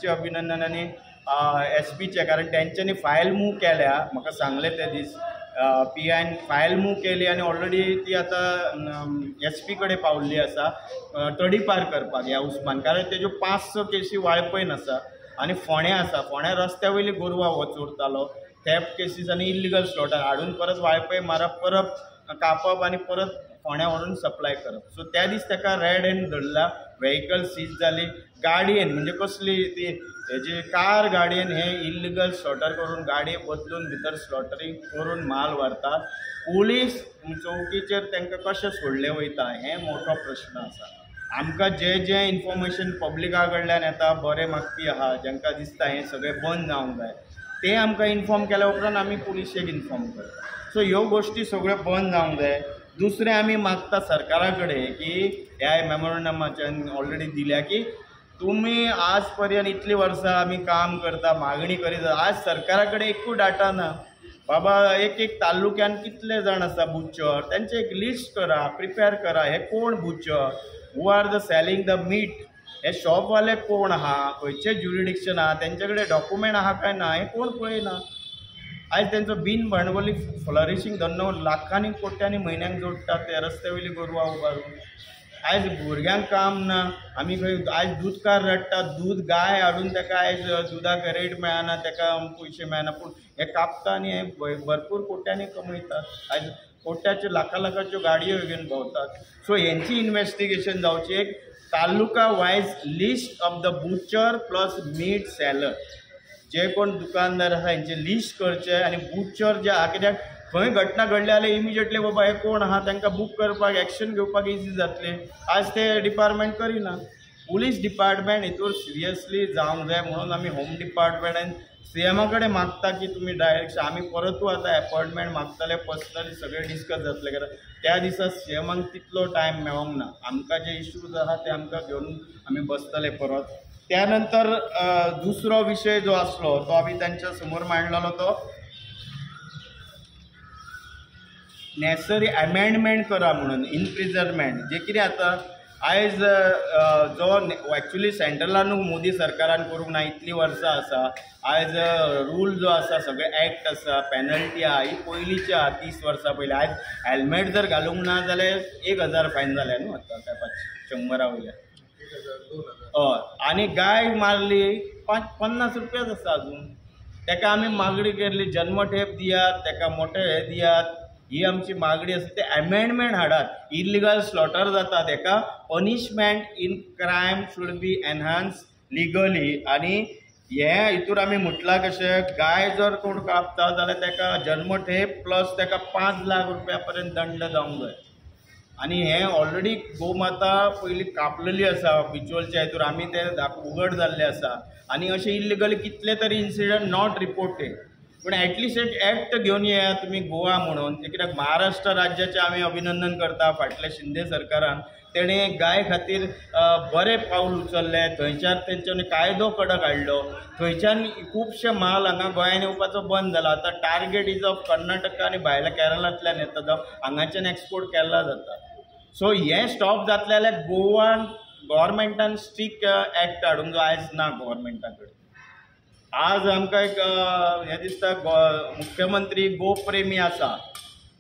अभिनंदन आणि SP चे, कारण त्यांच्यानी फायल मूव केल्या, म्हाका सांगले ते दीस PIन फायल मूव केली आणि ऑलरेडी ती आता SP कडेन पावल्ली आसा तडीपार करपाक ह्या उस्मान, कारण तेज्यो 5-6 केसी वाळपयन आसा आणि फोण्या आसा. फोण्या रस्त्या वयली गोरवां हो चोरतालो, थेफ्ट केसीस आणि इल्लिगल स्लॉटर हाडून परत वाळपय मारप, परत कापप आणि परत फोण्या व्हरून सप्लाय करप. सो त्या दीस ताका रेड हँड धरला, व्हेकल सीज जाली. गाडयेन म्हणजे कसली ती हेजी कार गाडयेन हे इल्लिगल स्लॉटर करून गाडये बदलून भितर स्लॉटरिंग करून माल व्हरतात. पुलीस चौकीचेर तांकां कशें सोडले वयता हे मोठो प्रश्न आसा. आमकां जे इन्फॉर्मेशन पब्लिका कडल्यान येता, बरे मागपी आहा जांकां दिसता हें सगळें बंद जावंक जाय, ते आमकां इन्फॉर्म केल्या उपरांत आमी पुलिशेक इन्फॉर्म करता. सो ह्यो गोश्टी सगळ्यो बंद जावंक जाय. दुसरें आमी मागता सरकारा कडेन की ह्या मेमोरंडमाच्यान ऑलरेडी दिल्या की तुम्ही आज पर्यंत इतली वर्सां आमी काम करता, मागणी करीत, आज सरकारा कडेन एकूय डाटा ना. बाबा एक तालुक्यान कितले जाण आसा बुचर, त्यांचे एक लिस्ट करा, प्रिपेअर करा. हे कोण butcher, who are the selling the meat, हे शॉपवाले कोण आहा, खंयचे ज्युरिडिक्शन आहा, तेंचे कडेन डॉक्युमेंट आहा काय ना हे कोण पळयना. आज त्यांचो बिन भांडवली फ्लरिशिंग धंदो लाखांनी कोट्यांनी म्हयन्याक जोडटात ते रस्ते वयली गोरवां उबारून. आज भुरग्यांक काम ना. आमी खंय आज दूधकार रडटात, दूध गाय हाडून ताका आयज दुधाक रेट मेळना, ताका पयशे मेळना, पूण हे कापता आनी हे भरपूर कोट्यांनी कमयतात. आज कोट्याच्यो लाखाच्यो गाडयो घेवन भोंवतात. सो हेंची इन्वेस्टिगेशन जावची. एक taluka wise list of the butcher plus meat seller, जे कोण दुकानदार आसा हेंचे लिस्ट करचे आणि बुचर जे आहा, कित्याक खंय घटना घडली जाल्यार इमिजिएटली बाबा हे कोण आहा तांकां बूक करपाक, एक्शन घेवपाक इजी जातलें. आज ते डिपार्टमेंट करिना. पुलीस डिपार्टमेंट हितूर सिरियसली जावंक जाय म्हणून आमी होम डिपार्टमेंटान CMा कडेन मागता की तुमी डायरेक्ट, आमी परतू आतां अपॉयंटमेंट मागतले, पर्सनली सगळें डिस्कस जातलें, कारण त्या दिसा CMाक तितलो टायम मेळोंक ना. आमकां जे इश्यूज आहा ते आमकां घेवन आमी बसतले परत. त्यानंतर दुसरो विशय जो आसलो तो आमी तांच्या समोर मांडलेलो, तो नेसेसरी अमेंडमेंट करा म्हणून इनप्रिजनमेंट. जे कितें आतां आयज जो एक्चुअली सेंट्रलान मोदी सरकारान करूंक ना, इतली वर्सां आसा. आयज रूल जो आसा, सगळे एक्ट आसा, पेनल्टी आहा, ही पयलींची आहा 30 वर्सां पयलीं. आयज हेल्मेट जर घालूंक ना जाल्यार 1000 फायन जाल्या न्हू आतां तेपाची 100 वयल्यान. हय, आनी गाय मारली 50 रुपयाच आसा अजून. ताका आमी मागणी केल्ली जन्मठेप दियात, ताका मोठे हे दियात, ही आमची मागणी आसा. ते अमेंडमेंट हाडात. इल्लिगल स्लॉटर जाता ताका punishment in crime should be enhance legally. आणि हे हितूर आमी म्हटलां कशें, गाय जर कोण कापता जाल्यार ताका जन्मठेप प्लस ताका 5 लाख रुपया पर्यंत दंड जावंक जाय. आणि हे ऑलरेडी गोमाता पयलीं कापलेली आसा बिचोलच्या हितूर, आमी ते उघड जाल्ले आसा. आणि अशें इल्लिगली कितले तरी इन्सिडंट नॉट रिपोर्टेड. पण ॲटलिस्ट एक एक्ट घेवन येया तुमी गोवा म्हणून. कित्याक महाराष्ट्र राज्याचें आमी अभिनंदन करता. फाटल्या शिंदे सरकारान तेणें गाय खातीर बरें पावल उचल्लें. थंयच्यान तेंच्यांनी कायदो कडक हाडलो. थंयच्यान खुबशे माल हांगा गोंयांत येवपाचो बंद जाला. आतां टार्गेट इज ऑफ कर्नाटका आनी भायल्या केरळांतल्यान येता, जावं हांगाच्यान एक्सपोर्ट केला जाता. सो हें स्टॉप जातलें जाल्यार गोवान गव्हर्मेंटान स्ट्रिक्ट एक्ट हाडूंक जाय. आयज ना गव्हर्मेंटा कडेन. आज आमकां एक हें दिसता, मुख्यमंत्री गोप्रेमी आसा.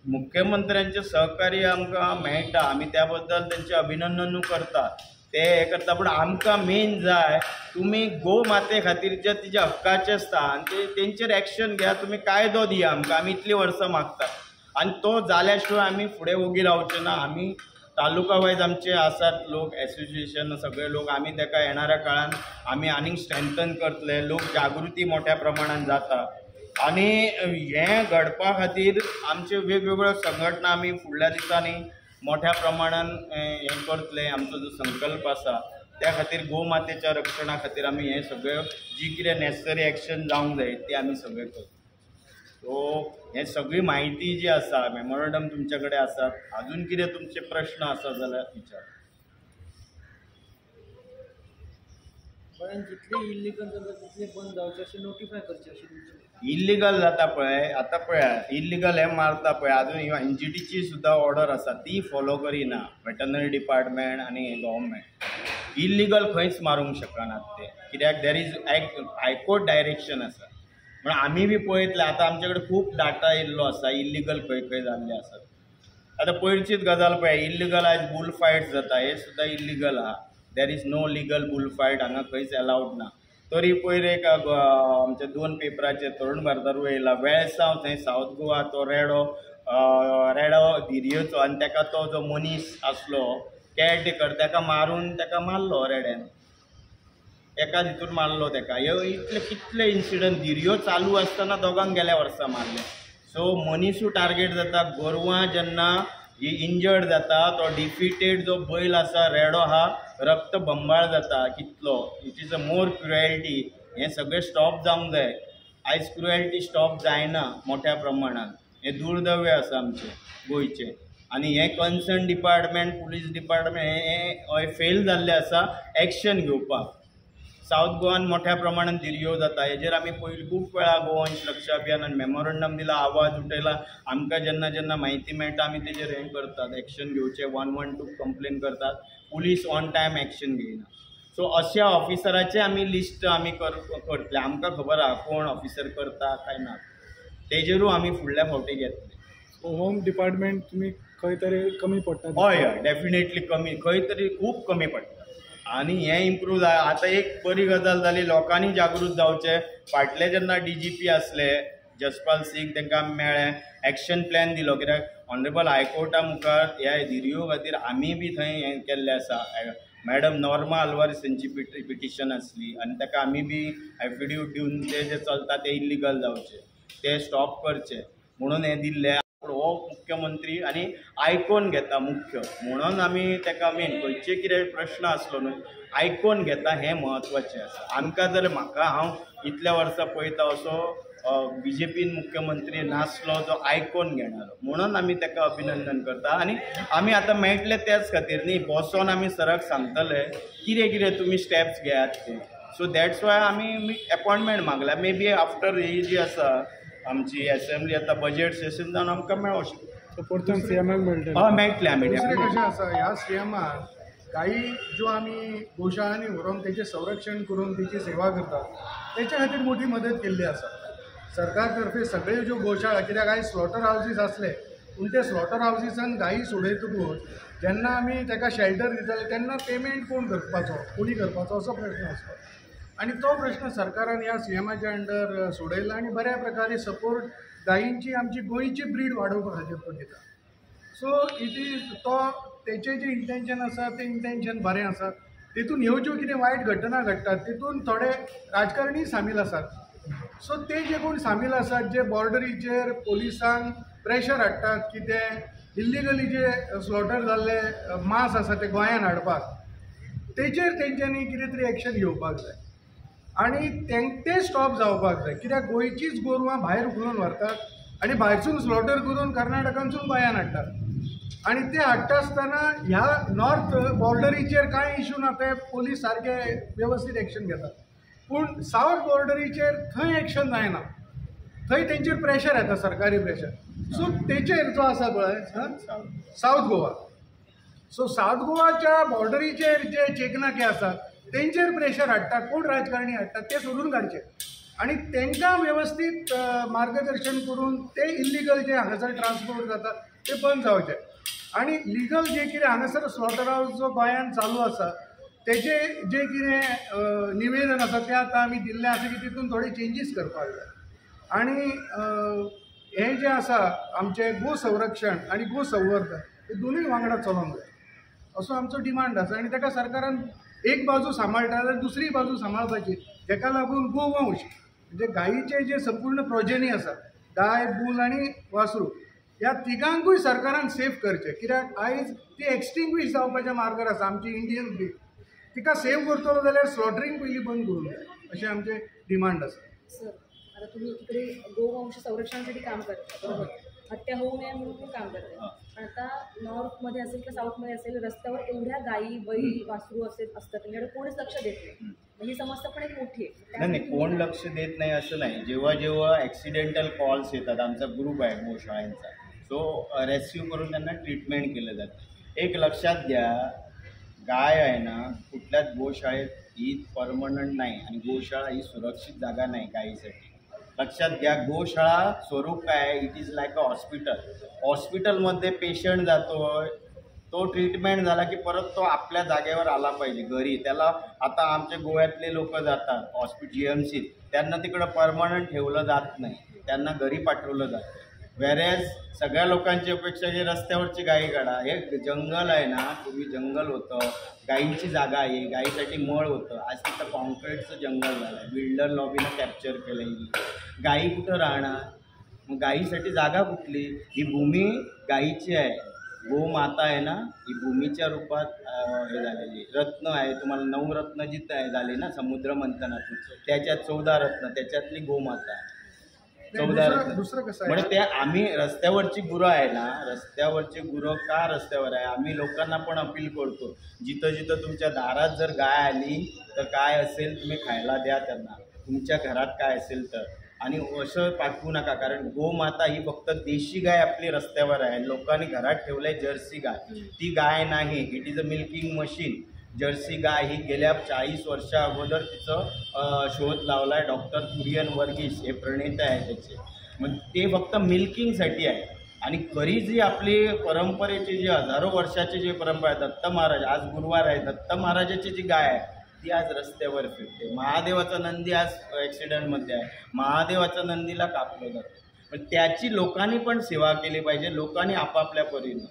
मुख्यमंत्र्यांचें सहकार्य आमकां मेळटा, आमी त्या बद्दल तेंचें अभिनंदनूय करता. ते हें करता, पूण आमकां मेन जाय तुमी गो माते खातीर जे तिचे हक्काचें आसता आनी तेंचेर एक्शन घेया. तुमी कायदो दिया आमकां. आमी इतलीं वर्सां मागता आनी तो जाल्या शिवाय आमी फुडें ओगी रावचे ना. आमी तालुका वायज आमचे आसात लोक, एसोसिएशन, सगळे लोक. आमी ताका येणाऱ्या काळान आमी आनीक स्ट्रेंथन करतले. लोक जागृती मोठ्या प्रमाणात जाता. आणि हें घडपा खातीर आमचे वेगवेगळ्यो संघटना आमी फुडल्या दिसांनी मोठ्या प्रमाणान हें करतले. आमचो जो संकल्प आसा त्या खातीर गोमातेच्या रक्षणा खातीर आमी हें सगळ्यो जी कितें नेसेसरी एक्शन जावंक जाय ती आमी सगळे करता. सो हे सगळी माहिती जी आसा, मेमोरंडम तुमच्या कडेन आसात. अजून कितें तुमचे प्रश्न आसा जाल्यार विचार. जितले इल्लिगल जाता तितले बंद जावचे अशें नोटिफाय करचे अशें तुमचें. इल्लिगल जाता पळय, आतां पळया इल्लिगल हें मारता पळय, अजून NGTची सुद्दां ऑर्डर आसा ती फॉलो करिना वेटनरी डिपार्टमेंट आनी गव्हर्मेंट. इल्लिगल खंयच मारूंक शकनात ते, कित्याक देर इज हायकोर्ट डायरेक्शन आसा. म्हणून आमी बी पळयतले आतां आमचे कडेन खूब डाटा येयल्लो आसा इल्लिगल खंय खंय जाल्ले आसात. आतां पयरचीच गजाल पळय, इल्लिगल आयज बुल फायट जाता, हे सुद्दां इल्लिगल आहा. There is no legal bull fight, हांगा खंयच अलावड ना. तरी पयर एक आमच्या 2 पेपराचेर तरुण भारतारूय येयला, वेळसांव थंय सावथ गोवा तो रेडो धिरयोचो, आनी ताका तो जो मनीस आसलो केअरटेकर ताका मारून ताका मारलो रेड्यान, एकाच हितून मारलो ताका. हे इतले कितले इन्सिडंट धिरयो चालू आसतना दोगांक गेल्या वर्सा मारले. सो मनीसूय टार्गेट जाता. गोरवां जेन्ना ही इंजर्ड जाता, तो डिफिटेड जो बैल आसा रेडो हा रक्त बंबाळ जाता कितलो, it is a more cruelty. हें सगळें स्टॉप जावंक जाय. आयज क्रुएलिटी स्टॉप जायना मोठ्या प्रमाणात. हे दुर्दैव आसा आमचे गोंयचे. आनी हे कन्सर्न डिपार्टमेंट, पुलीस डिपार्टमेंट हे फेल जाल्ले आसा एक्शन घेवपाक. सावथ गोवान मोठ्या प्रमाणात धिरयो जाता. हेजेर आमी पयलीं खूब वेळा गोवंश लक्ष अभियानान मेमोरंडम दिला, आवाज उठयला. आमकां जेन्ना जेन्ना म्हायती मेळटा आमी तेजेर हें करतात, एक्शन घेवचें. 112 कंप्लेन करतात. पुलीस ऑन टायम एक्शन घेयना. सो अशा ऑफिसराचे आमी लिस्ट आमी करतले. आमकां खबर आहा कोण ऑफिसर करता काय ना, तेजेरूय आमी फुडल्या फावटी घेतले. होम डिपार्टमेंट तुमी खंय तरी कमी पडटा? हय हय, डेफिनेटली कमी, खंय तरी खूब कमी पडटा. आनी हें इम्प्रूव जाय. आतां एक बरी गजाल जाली, लोकांनी जागृत जावचें. फाटले जेन्ना DGP आसले जसपाल सिंग, तांकां आमी मेळ्ळे, एक्शन प्लॅन दिलो. कित्याक ऑनरेबल हायकोर्टा मुखार ह्या धिरयो खातीर आमी बी थंय हें केल्लें आसा. मॅडम नॉर्मा आल्वारेसांची पिटिशन आसली आनी ताका आमी बी एफिडेविट दिवन ते जे चलता ते इल्लिगल जावचे, ते स्टॉप करचे म्हणून हें दिल्लें. हो मुख्यमंत्री आनी आयकोन घेता मुख्य म्हणून आमी ताका मेन खंयचे कितें प्रश्न आसलो न्हू आयकोन घेता, हें म्हत्वाचें आसा. आमकां जाल्यार म्हाका, हांव इतल्या वर्सां पळयता असो BJPन मुख्यमंत्री नासलो जो आयकोन घेणारो, म्हणून आमी ताका अभिनंदन करता. आनी आमी आतां मेळटले त्याच खातीर न्ही, बसोन आमी सराक सांगतले कितें कितें तुमी स्टेप्स घेयात ते. सो दॅट्स वाय आमी अपॉयंटमेंट मागल्या. मे बी आफ्टर ही जी आसा आमची असेंब्ली, आतां बजेट सेशन जावन आमकां मेळों शकता. परतून सीएमाक मेळटलें? हय मेळटलें. आमी दुसरें कशें आसा, ह्या सीएमार काही ज्यो आमी गोशाळांनी व्हरोन तेचें संरक्षण करून तेची सेवा करतात, तेच्या खातीर मोठी मदत केल्ली आसा सरकार तर्फे. सगळे ज्यो गोशाळा, कित्याक आयज स्लॉटर हावजीस आसले, पूण ते स्लॉटर हावजीसान गायी सोडयतकूच जेन्ना आमी ताका शेल्टर दिताले तेन्ना पेमेंट कोण करपाचो, कोणी करपाचो, असो प्रश्न आसलो. आनी तो प्रश्न सरकारान ह्या सीएमाच्या अंडर सोडयला आनी बऱ्या प्रकारे सपोर्ट गायींची, आमची गोंयची ब्रीड वाडोवपा खातीर तो दिता. सो इट इज तो तेचें जें इंटेंशन आसा तें इंटेंशन बरें आसा. तितून ह्यो ज्यो कितें वायट घटना घडटात तितून थोडे राजकारणी सामील आसात. सो ते जे कोण सामील आसात, जे बॉर्डरीचेर पोलिसांक प्रेशर हाडटात की ते इल्लिगली जे स्लॉटर जाल्ले मांस आसा ते गोंयांत हाडपाक, तेचेर तेंच्यांनी कितें तरी एक्शन घेवपाक जाय आनी ते स्टॉप जावपाक जाय. कित्याक गोंयचीच गोरवां भायर उखलून व्हरतात आनी भायरसून स्लॉटर करून कर्नाटकानसून गोंयांत हाडटात. आनी ते हाडटा आसतना ह्या नॉर्थ बॉर्डरीचेर कांय इशू ना, ते पोलीस सारके वेवस्थीत एक्शन घेतात. पूण सावथ बॉर्डरीचेर थंय एक्शन जायना, थंय तेंचेर प्रेशर येता, सरकारी प्रेशर. सो तेचेर जो आसा पळय सावथ गोवा, सो सावथ गोवाच्या बॉर्डरीचेर जे चेकनाके आसात तेंचेर प्रेशर हाडटा, कोण राजकारणी हाडटा ते सोडून काडचे आनी तांकां वेवस्थीत मार्गदर्शन करून ते इल्लिगल जे हांगासर ट्रान्सपोर्ट जाता ते बंद जावचे. आनी लिगल जे कितें हांगासर स्लॉटर हावज जो गोंयांत चालू आसा तेचे जे कितें निवेदन आसा तें आतां आमी दिल्लें आसा की तितून थोडे चेंजीस करपाक जाय. आनी हें जें आसा आमचें गो संरक्षण आनी गो संवर्धन हे दोनूय वांगडा चलोंक जाय असो आमचो डिमांड आसा. आनी ताका सरकारान एक बाजू सांबाळटा जाल्यार दुसरी बाजू सांबाळपाची, जेका लागून गोवंश म्हणजे गायीचे जे संपूर्ण प्रोजेनी आसा, गाय, बूल आनी वासरू, ह्या तिगांकूय सरकारान सेफ करचें. कित्याक आयज ती एक्सटिंग्वीश जावपाच्या मार्गार आसा आमची इंडियन ब्रीड. तिका सेव करतलो जाल्यार स्लॉटरींग पयलीं बंद करूंक जाय अशें आमचें डिमांड आसा. सर, आता तुम्ही एकीकडे गोवंश संरक्षणासाठी काम करता, बरोबर, हत्या होऊ नये म्हणून पण काम करता. पण आता नॉर्थमध्ये असेल किंवा साऊथमध्ये असेल, रस्त्यावर एवढ्या गायी, बैल, वासरू असतात, त्यांच्याकडे कोणीच लक्ष देत नाही. ही समस्या पण एक मोठी आहे. नाही, कोण लक्ष देत नाही असं नाही. जेव्हा जेव्हा ॲक्सिडेंटल कॉल्स येतात, आमचा ग्रुप आहे गोशाळांचा, सो रेस्क्यू करून त्यांना ट्रीटमेंट केलं जातं. एक लक्षात घ्या, गाय आहे ना कुठल्याच गोशाळेत ही परमनंट नाही आणि गोशाळा ही सुरक्षित जागा नाही गायीसाठी. लक्षात घ्या, गोशाळा स्वरूप काय आहे, it is like a hospital. हॉस्पिटलमध्ये पेशंट जातोय, तो ट्रीटमेंट झाला की परत तो आपल्या जागेवर आला पाहिजे घरी. त्याला आता आमचे गोव्यातले लोक जातात GMCत, त्यांना तिकडं परमनंट ठेवलं जात नाही, त्यांना घरी पाठवलं जातं. व्हेरेज सगळ्या लोकांची अपेक्षा की रस्त्यावरची गायी काढा. हे जंगल आहे ना, पूर्वी जंगल होतं, गायींची जागा आहे, गायीसाठी मळ होतं. आज तिथं कॉन्क्रीटचं जंगल झालं आहे, बिल्डर लॉबीनं कॅप्चर केलं आहे. गायी कुठं राहणार, मग गायीसाठी जागा कुठली? ही भूमी गायीची आहे, गोमाता आहे ना, ही भूमीच्या रूपात हे झालेली रत्न आहे. तुम्हाला 9 रत्न जिथं आहे झाले ना समुद्र मंथनातून, त्याच्यात 14 रत्न, त्याच्यातली गोमाता 14 रत्न. दुसरं कसं म्हणजे आहे, ते आम्ही रस्त्यावरची गुरं आहे ना, रस्त्यावरची गुरं का रस्त्यावर आहे, आम्ही लोकांना पण अपील करतो, जिथं जिथं तुमच्या दारात जर गाय आली तर काय असेल तुम्ही खायला द्या त्यांना, तुमच्या घरात काय असेल तर. आणि असं पाठवू नका, कारण गोमाता ही फक्त देशी गाय आपली रस्त्यावर आहे. लोकांनी घरात ठेवलं आहे जर्सी गाय, ती गाय नाही, it is a milking machine. Jersey गाय ही गेल्या 40 वर्षा अगोदर तिचं शोध लावला आहे डॉक्टर कुरियन वर्गीस, हे प्रणेता आहे त्याचे. मग ते फक्त मिल्किंगसाठी आहे. आणि खरी जी आपली परंपरेची जी हजारो वर्षाची जी परंपरा आहे, दत्त महाराज, आज गुरुवार आहे, दत्त महाराजाची जी गाय आहे ती आज रस्त्यावर फिरते. महादेवाचा नंदी आज ॲक्सिडेंटमध्ये आहे, महादेवाच्या नंदीला कापलं जातं. पण त्याची लोकांनी पण सेवा केली पाहिजे, लोकांनी आपापल्या परीनं.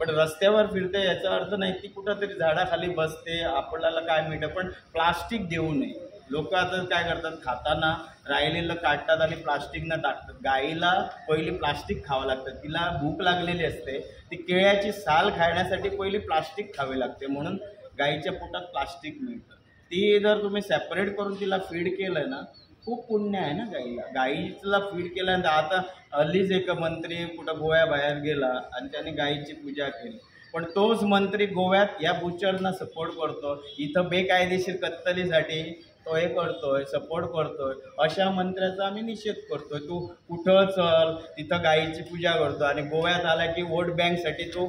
पण रस्त्यावर फिरते याचा अर्थ नाही ती कुठंतरी झाडाखाली बसते, आपल्याला काय मिळतं. पण प्लास्टिक देऊ नये. लोक आता काय करतात, खाताना राहिलेलं काढतात आणि प्लास्टिकनं टाकतात. गाईला पहिली प्लास्टिक खावं लागतं, तिला भूक लागलेली असते, ती केळ्याची साल खाण्यासाठी पहिली प्लास्टिक खावी लागते, म्हणून गाईच्या पोटात प्लास्टिक मिळतं. ती जर तुम्ही सेपरेट करून तिला फीड केलं ना, खूप पुण्य आहे ना गाईला. गाईला फीड केल्यानंतर आता हल्लीच एक मंत्री कुठं गोव्याबाहेर गेला आणि त्याने गाईची पूजा केली, पण तोच मंत्री गोव्यात या बुचरना सपोर्ट करतो, इथं बेकायदेशीर कत्तलीसाठी तो हे करतोय, सपोर्ट करतोय. अशा मंत्र्याचा आम्ही निषेध करतोय. तू कुठं चल तिथं गाईची पूजा करतो आणि गोव्यात आला की वोट बँकसाठी तो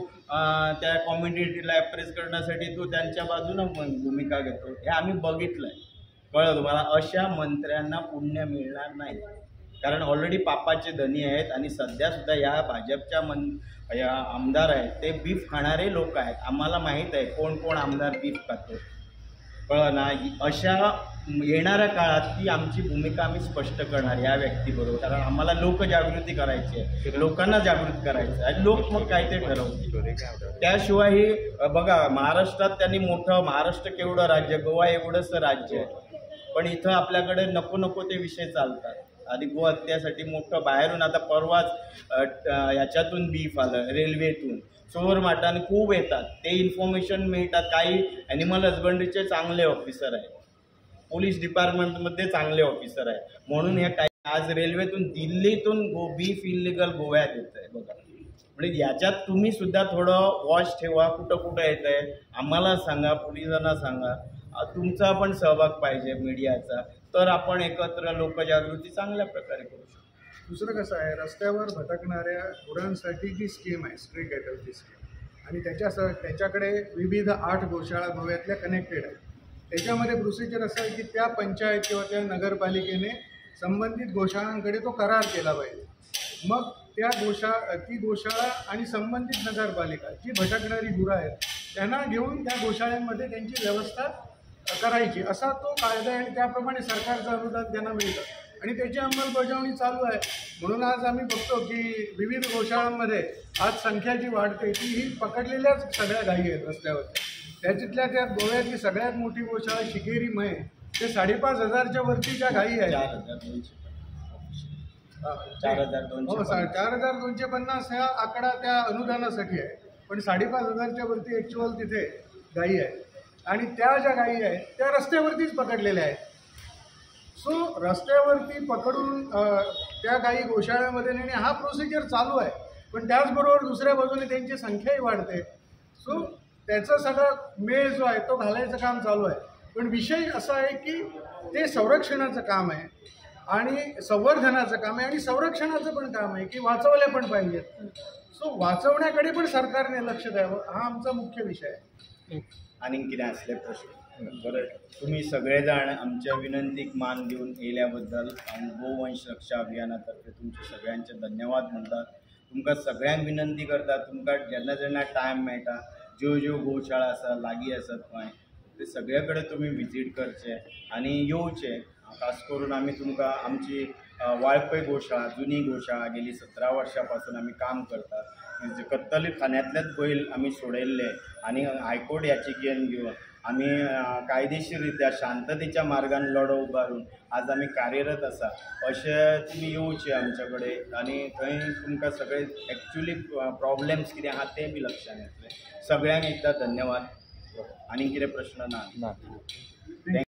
त्या कम्युनिटीला ॲप्रेस करण्यासाठी तो त्यांच्या बाजूनं भूमिका घेतो. हे आम्ही बघितलं आहे, कळलं तुम्हाला. अशा मंत्र्यांना पुण्य मिळणार नाही, कारण ऑलरेडी पापाचे धनी आहेत. आणि सध्यासुद्धा या भाजपच्या या आमदार आहेत ते बीफ खाणारे लोक आहेत. आम्हाला माहीत आहे कोण कोण आमदार बीफ खातो, कळलं ना. अशा येणाऱ्या काळात ती आमची भूमिका आम्ही स्पष्ट करणार या व्यक्तीबरोबर, कारण आम्हाला लोकजागृती करायची आहे, लोकांना जागृत करायचं आहे. लोक मग काय ते ठरवतील. त्याशिवाय बघा, महाराष्ट्रात त्यांनी मोठं, महाराष्ट्र केवढं राज्य, गोवा एवढंच राज्य आहे, पण इथं आपल्याकडे नको नको ते विषय चालतात. आधी गो हत्यासाठी मोठं बाहेरून, आता परवाच याच्यातून बीफ आलं, रेल्वेतून, चोर माटाने खूप येतात, ते इन्फॉर्मेशन मिळतात. काही ॲनिमल हजबंडरीचे चांगले ऑफिसर आहेत, पोलीस डिपार्टमेंटमध्ये चांगले ऑफिसर आहे, म्हणून हे काही आज रेल्वेतून दिल्लीतून बीफ इलिगल गोव्यात येत आहे बघा. म्हणजे याच्यात तुम्ही सुद्धा थोडं वॉच ठेवा, कुठं कुठं येत आहे आम्हाला सांगा, पोलिसांना सांगा. तुमचा पण सहभाग पाहिजे मीडियाचा, तर आपण एकत्र लोकजागृती चांगल्या प्रकारे करू शकतो. दुसरं कसं आहे, रस्त्यावर भटकणाऱ्या गुरांसाठी जी स्कीम आहे स्ट्री कॅटलची स्कीम, आणि त्याच्याकडे विविध 8 गोशाळा गोव्यातल्या कनेक्टेड आहेत. त्याच्यामध्ये प्रोसिजर असं आहे की त्या पंचायत किंवा त्या नगरपालिकेने संबंधित गोशाळांकडे तो करार केला पाहिजे. मग ती गोशाळा आणि संबंधित नगरपालिका जी भटकणारी गुरं आहेत त्यांना घेऊन त्या गोशाळ्यांमध्ये त्यांची व्यवस्था करायची, असा तो कायदा आहे. आणि त्याप्रमाणे सरकारचं अनुदान त्यांना मिळतं आणि त्याची अंमलबजावणी चालू आहे. म्हणून आज आम्ही बघतो की विविध गोशाळांमध्ये आज संख्या जी वाढते ती ही पकडलेल्याच सगळ्या गायी आहेत रस्त्यावर. त्याच्यातल्या त्या गोव्यातली सगळ्यात मोठी गोशाळा शिकेरी मय, ते 5,500च्या वरती ज्या गायी आहेत, 4,250 हा आकडा त्या अनुदानासाठी आहे, पण 5,500च्या वरती ॲक्च्युअल तिथे गायी आहेत. आणि त्या ज्या गायी आहेत त्या रस्त्यावरतीच पकडलेल्या आहेत. सो रस्त्यावरती पकडून त्या गायी गोशाळ्यामध्ये नेणे हा प्रोसिजर चालू आहे, पण त्याचबरोबर दुसऱ्या बाजूने त्यांची संख्याही वाढते. सो त्याचा सगळा मेळ जो आहे तो घालायचं काम चालू आहे. पण विषय असा आहे की ते संरक्षणाचं काम आहे आणि संवर्धनाचं काम आहे आणि संरक्षणाचं पण काम आहे की वाचवल्या पण पाहिजेत. सो वाचवण्याकडे पण सरकारने लक्ष द्यावं, हा आमचा मुख्य विषय आहे. आनीक कितें असले प्रश्न? बरं, तुम्ही सगळेजाण आमच्या विनंतीक मान दिवन येयल्या बद्दल हांव गोवंश रक्षा अभियानातर्फे तुमचे सगळ्यांचे धन्यवाद म्हणटा. तुमकां सगळ्यांक विनंती करता, तुमकां जेन्ना जेन्ना टायम मेळटा, ज्यो गोशाळा आसा लागीं आसात पळय, ते सगळे कडेन तुमी विजीट करचे आनी येवचे. खास करून आमी तुमकां आमची वाळपय गोशाळा, जुनी गोशाळा गेली 17 वर्सां पासून आमी काम करतात. कत्तली खान्यांतलेच बैल आमी सोडयल्ले आनी हायकोर्ट याचिकेन घेवन आमी कायदेशीररित्या शांततेच्या मार्गान लढो उबारून आज आमी कार्यरत आसा. अशें तुमी येवचे आमचे कडेन आनी थंय तुमकां सगळे एक्चुली प्रॉब्लेम्स कितें आहा ते बी लक्षांत येतले. सगळ्यांक एकदां धन्यवाद. आनी कितें प्रश्न ना?